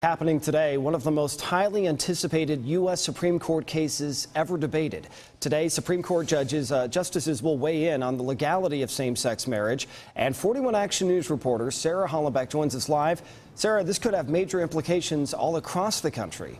Happening today, one of the most highly anticipated U.S. Supreme Court cases ever debated. Today, Supreme Court justices will weigh in on the legality of same-sex marriage. And 41 Action News reporter Sarah Hollenbeck joins us live. Sarah, this could have major implications all across the country.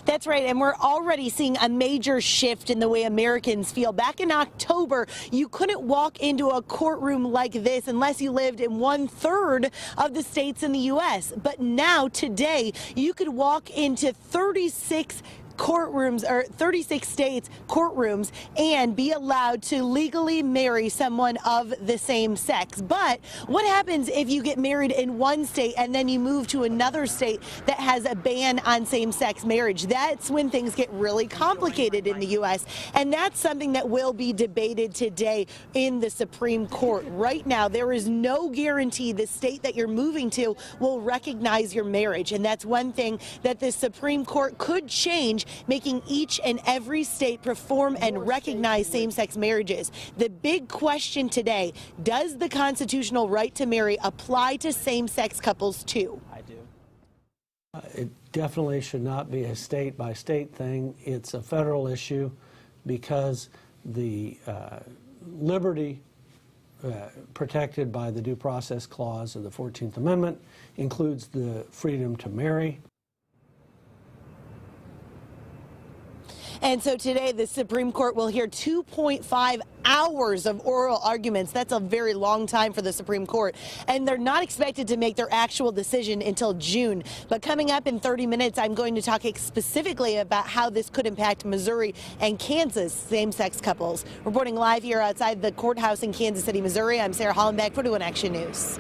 That's right, and we're already seeing a major shift in the way Americans feel. Back in October, you couldn't walk into a courtroom like this unless you lived in 1/3 of the states in the U.S. But now, today, you could walk into 36 courtrooms, or 36 states courtrooms, and be allowed to legally marry someone of the same sex. But what happens if you get married in one state and then you move to another state that has a ban on same-sex marriage? That's when things get really complicated in the U.S., and that's something that will be debated today in the Supreme Court. Right now, there is no guarantee the state that you're moving to will recognize your marriage, and that's one thing that the Supreme Court could change, making each and every state perform and recognize same-sex marriages. The big question today, does the constitutional right to marry apply to same-sex couples too? I do. It definitely should not be a state-by-state thing. It's a federal issue because the liberty protected by the Due Process Clause of the 14th Amendment includes the freedom to marry. And so today, the Supreme Court will hear 2.5 hours of oral arguments. That's a very long time for the Supreme Court. And they're not expected to make their actual decision until June. But coming up in 30 minutes, I'm going to talk specifically about how this could impact Missouri and Kansas same-sex couples. Reporting live here outside the courthouse in Kansas City, Missouri, I'm Sarah Hollenbeck, 41 Action News.